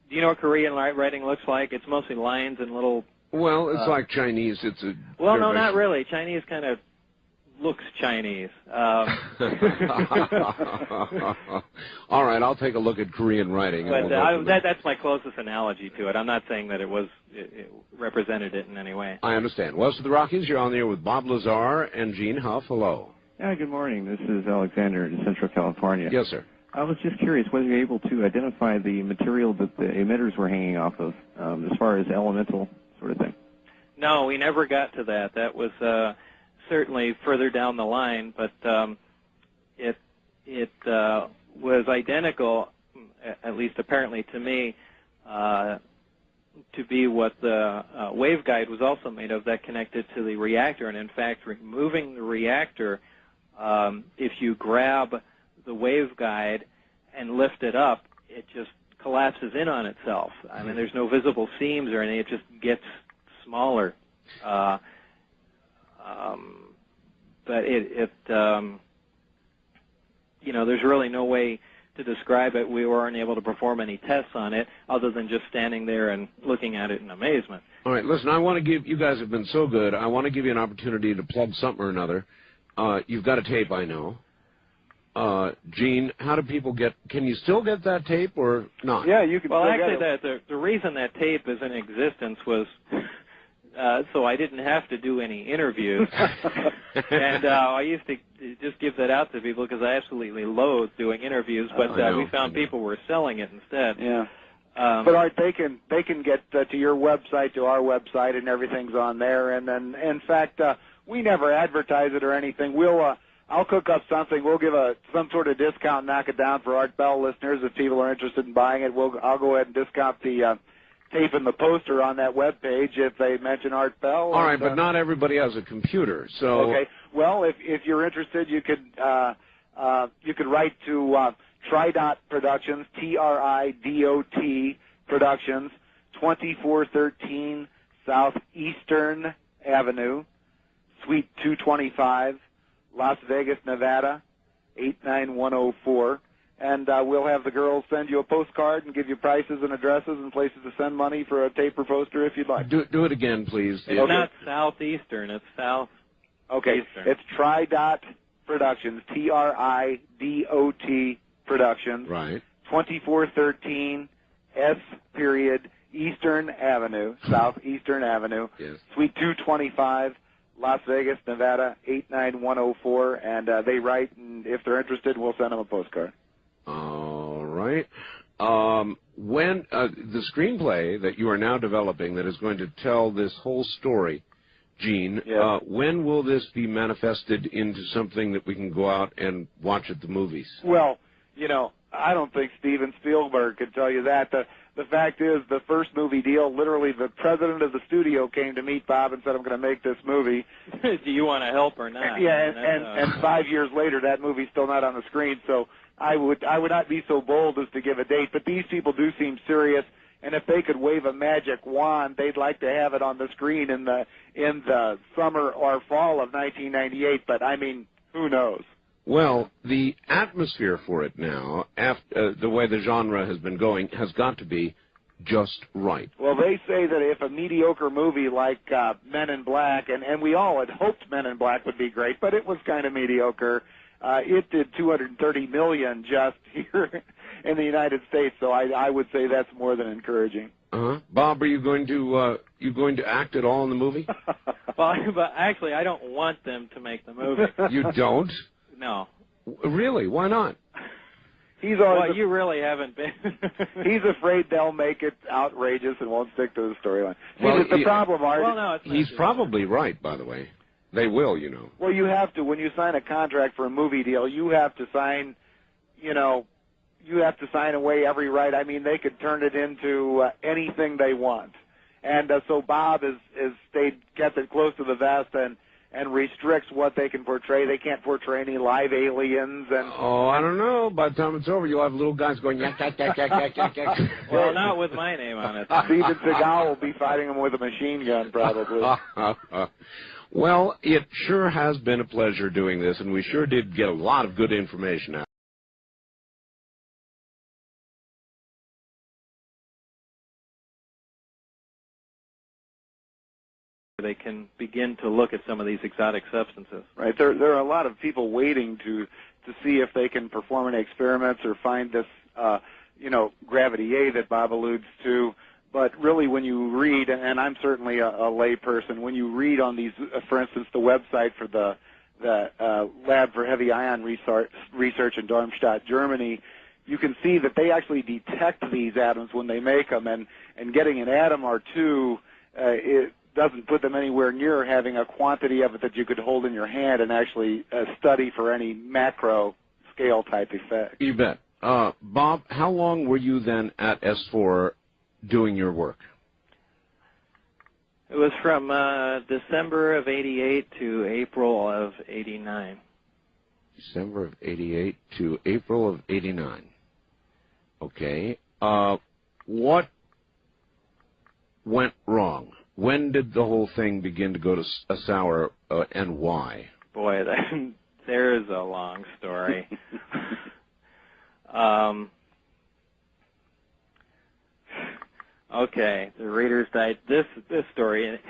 you know what Korean writing looks like? It's mostly lines and little. Well, it's like Chinese. It's a. Well, no, not really. Chinese kind of looks Chinese. All right, I'll take a look at Korean writing. But that's my closest analogy to it. I'm not saying that it represented it in any way. I understand. West of the Rockies, you're on the air with Bob Lazar and Gene Huff. Hello. Yeah, good morning. This is Alexander in Central California. Yes, sir. I was just curious whether you're able to identify the material that the emitters were hanging off of, as far as elemental sort of thing. No, we never got to that. That was certainly further down the line, but it was identical, at least apparently to me, to be what the waveguide was also made of, that connected to the reactor. And in fact, removing the reactor, if you grab the waveguide and lift it up, it just collapses in on itself. I mean, there's no visible seams or anything. It just gets smaller. But there's really no way to describe it. We weren't able to perform any tests on it other than just standing there and looking at it in amazement. All right, listen, I want to give, you guys have been so good, I want to give you an opportunity to plug something or another. You've got a tape, I know. Gene, how do people can you still get that tape or not? Yeah, you can. Well, actually, the reason that tape is in existence was so I didn't have to do any interviews. And I used to just give that out to people because I absolutely loathe doing interviews, but we found people were selling it instead. Yeah. But Art, they can get to your website, to our website, and everything's on there. And then, in fact, we never advertise it or anything. I'll cook up something. We'll give some sort of discount, knock it down for Art Bell listeners if people are interested in buying it. I'll go ahead and discount the tape and the poster on that web page if they mention Art Bell. All right, but not everybody has a computer, so. Okay. Well, if you're interested, you could write to Tridot Productions, TRIDOT Productions, 2413 Southeastern Avenue, Suite 225, Las Vegas, Nevada, 89104. And we'll have the girls send you a postcard and give you prices and addresses and places to send money for a tape or poster if you'd like. Do it again, please. It's not Southeastern, it's South. Okay, Eastern. It's Tridot Productions, TRIDOT Productions. Right. 2413 Eastern Avenue, Southeastern Avenue, yes. Suite 225, Las Vegas, Nevada, 89104. And they write, and if they're interested, we'll send them a postcard. All right. When the screenplay that you are now developing that is going to tell this whole story, Gene, yeah. When will this be manifested into something that we can go out and watch at the movies? Well, I don't think Steven Spielberg could tell you that. The fact is, the first movie deal, literally the president of the studio came to meet Bob and said, I'm going to make this movie. Do you want to help or not? Yeah, and 5 years later, that movie's still not on the screen, so I would not be so bold as to give a date. But these people do seem serious, and if they could wave a magic wand, they'd like to have it on the screen in the summer or fall of 1998. But I mean, who knows? Well, the atmosphere for it now, after the way the genre has been going, has got to be just right. Well, they say that if a mediocre movie like Men in Black, and we all had hoped Men in Black would be great, but it was kind of mediocre. It did $230 million just here in the United States. So I would say that's more than encouraging. Bob, are you going to act at all in the movie? Well, but actually, I don't want them to make the movie. You don't? No. Really? Why not? He's always well, you really haven't been. He's afraid they'll make it outrageous and won't stick to the storyline. Well, the problem, Art. Well, no, he's probably right, by the way. They will, you know. Well, you have to. When you sign a contract for a movie deal, you have to sign, you have to sign away every right. I mean, they could turn it into anything they want. And so Bob gets it close to the vest and restricts what they can portray. They can't portray any live aliens. And oh, I don't know. By the time it's over, you'll have little guys going yak, yak, yak, yak, yak, yak, yak. Well, not with my name on it. Steven Seagal will be fighting them with a machine gun, probably. Well, it sure has been a pleasure doing this, and we sure did get a lot of good information out. They can begin to look at some of these exotic substances. Right. There are a lot of people waiting to see if they can perform any experiments or find this, gravity A that Bob alludes to. But really, when you read, and I'm certainly a lay person, when you read on these, for instance, the website for the Lab for Heavy Ion Research in Darmstadt, Germany, you can see that they actually detect these atoms when they make them, and getting an atom or two, it doesn't put them anywhere near having a quantity of it that you could hold in your hand and actually study for any macro scale type effect. You bet. Bob, how long were you then at S4 doing your work? It was from December of '88 to April of '89. December of '88 to April of '89. Okay. What went wrong? When did the whole thing begin to go to sour, and why? Boy, there's a long story. Okay, the Reader's Digest, this story.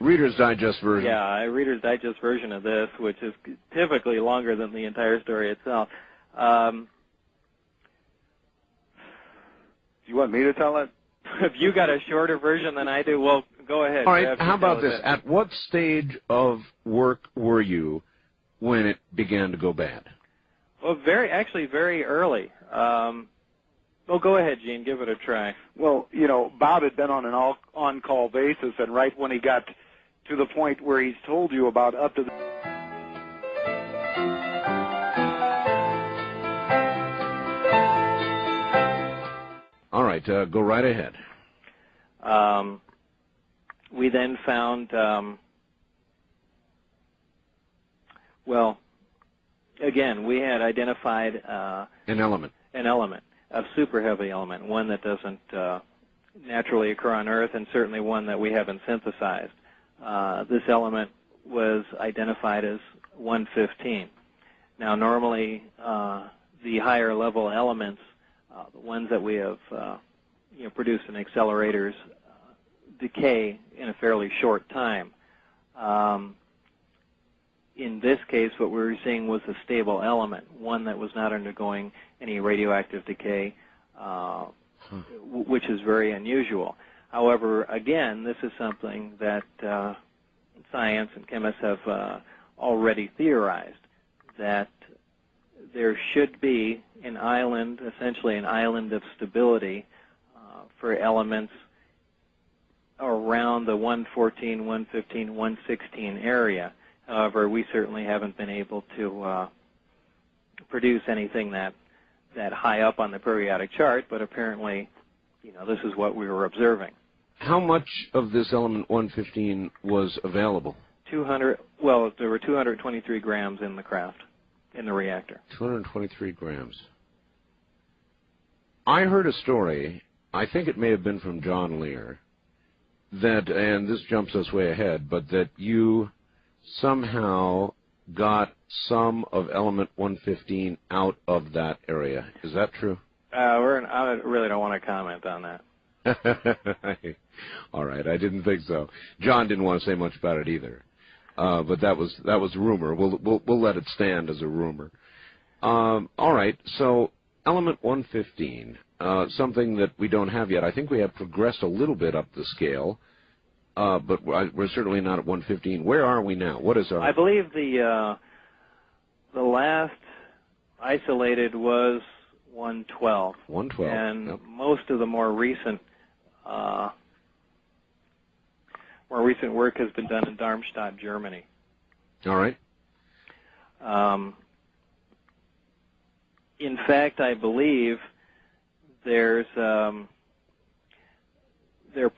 Reader's Digest version. Yeah, a Reader's Digest version of this, which is typically longer than the entire story itself. You want me to tell it? If you got a shorter version than I do, well, go ahead. All right, how about this? At what stage of work were you when it began to go bad? Well, very early. Well, go ahead, Gene. Give it a try. Well, Bob had been on an on-call basis, and right when he got to the point where he's told you about up to the... All right, go right ahead. We then found, again, we had identified an element, a super heavy element, one that doesn't naturally occur on Earth, and certainly one that we haven't synthesized. This element was identified as 115. Now, normally, the higher level elements, the ones that we have produced in accelerators, decay in a fairly short time. In this case, what we were seeing was a stable element, one that was not undergoing any radioactive decay, which is very unusual. However, again, this is something that science and chemists have already theorized, that there should be an island, essentially an island of stability for elements around the 114, 115, 116 area. However, we certainly haven't been able to produce anything that high up on the periodic chart, but apparently, this is what we were observing. How much of this element 115 was available? 200. Well, there were 223 grams in the craft, in the reactor. 223 grams. I heard a story, I think it may have been from John Lear, that, and this jumps us way ahead, but that you somehow got some of element 115 out of that area. Is that true? I really don't want to comment on that. All right, I didn't think so. John didn't want to say much about it either, but that was rumor. We'll let it stand as a rumor. All right, so Element 115, something that we don't have yet. I think we have progressed a little bit up the scale, but we're certainly not at 115. Where are we now? What is our... I believe the last isolated was 112. 112. And yep. most of the more recent work has been done in Darmstadt, Germany. All right. In fact, I believe their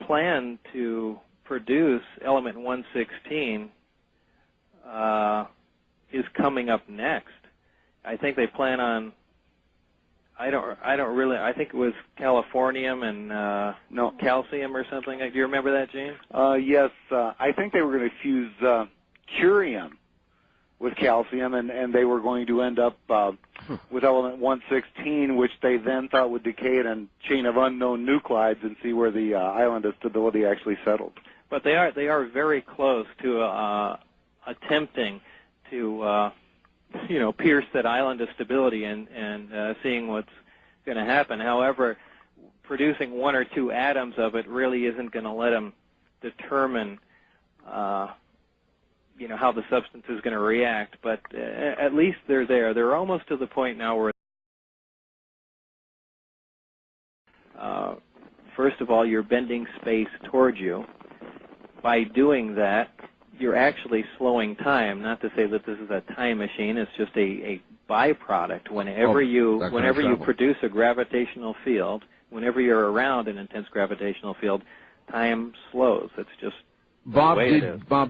plan to produce element 116 is coming up next. I think they plan on. I think it was californium and no, calcium or something. Do you remember that, Gene? Yes, I think they were going to fuse curium with calcium, and they were going to end up with element 116, which they then thought would decay in a chain of unknown nuclides and see where the island of stability actually settled. But they are very close to attempting to pierce that island of stability and seeing what's going to happen. However, producing one or two atoms of it really isn't going to let them determine how the substance is going to react, but at least they're there. They're almost to the point now where, first of all, you're bending space towards you. By doing that, you're actually slowing time. Not to say that this is a time machine. It's just a byproduct. Whenever you produce a gravitational field, whenever you're around an intense gravitational field, time slows. It's just Bob,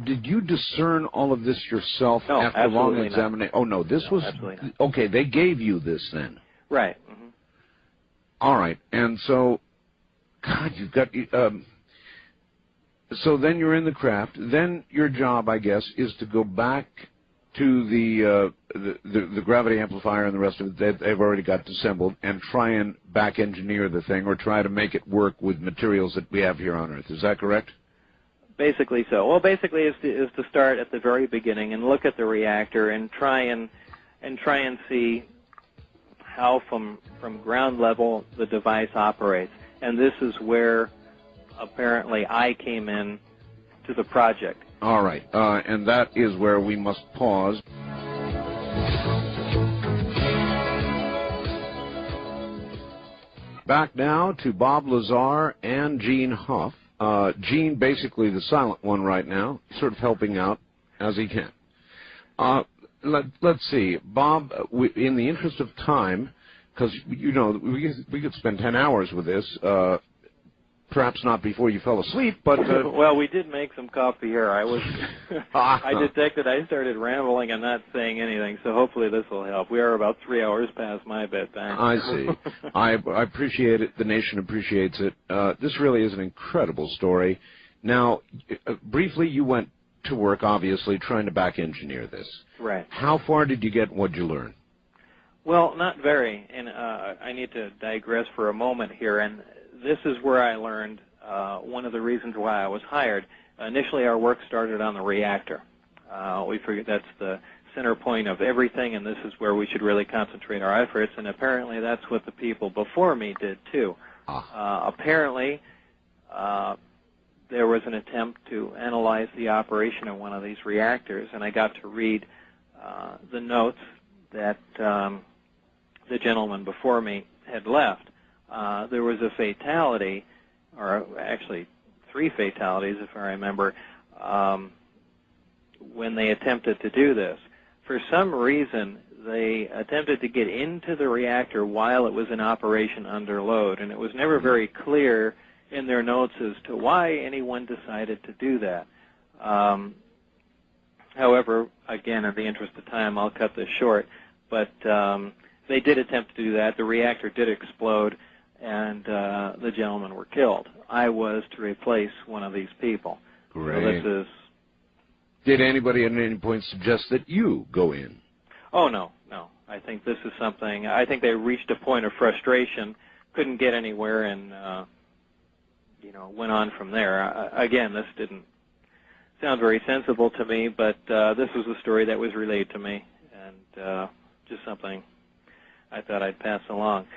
did you discern all of this yourself after long examination? Oh, no, this was... Okay, they gave you this then. Right. Mm-hmm. All right, and so, God, you've got... so then you're in the craft. Then your job, I guess, is to go back to the gravity amplifier and the rest of it that they've already got assembled and try and back engineer the thing or try to make it work with materials that we have here on Earth. Is that correct? Basically so. Well, basically is to start at the very beginning and look at the reactor and try and see how from ground level the device operates. And this is where apparently I came in to the project. All right, and that is where we must pause. Back now to Bob Lazar and Gene Huff. Gene, basically the silent one right now, sort of helping out as he can. Let's see, Bob, in the interest of time, because, we could spend 10 hours with this, perhaps not before you fell asleep, but... Well, we did make some coffee here. I detected I started rambling and not saying anything, so hopefully this will help. We are about 3 hours past my bedtime. I see. I appreciate it. The nation appreciates it. This really is an incredible story. Now, briefly, you went to work, obviously, trying to back engineer this. Right. How far did you get and what did you learn? Well, not very, and I need to digress for a moment here, and this is where I learned one of the reasons why I was hired. Initially, our work started on the reactor. We figured that's the center point of everything, and this is where we should really concentrate our efforts, and apparently that's what the people before me did, too. Apparently, there was an attempt to analyze the operation of one of these reactors, and I got to read the notes that the gentleman before me had left. There was a fatality, or actually 3 fatalities, if I remember, when they attempted to do this. For some reason, they attempted to get into the reactor while it was in operation under load, and it was never very clear in their notes as to why anyone decided to do that. However, again, in the interest of time, I'll cut this short, but they did attempt to do that. The reactor did explode, and the gentlemen were killed. I was to replace one of these people. Great. So this is... Did anybody at any point suggest that you go in? Oh, no. I think this is something... I think they reached a point of frustration, couldn't get anywhere, and, went on from there. Again, this didn't sound very sensible to me, but this was a story that was relayed to me, and just something I thought I'd pass along.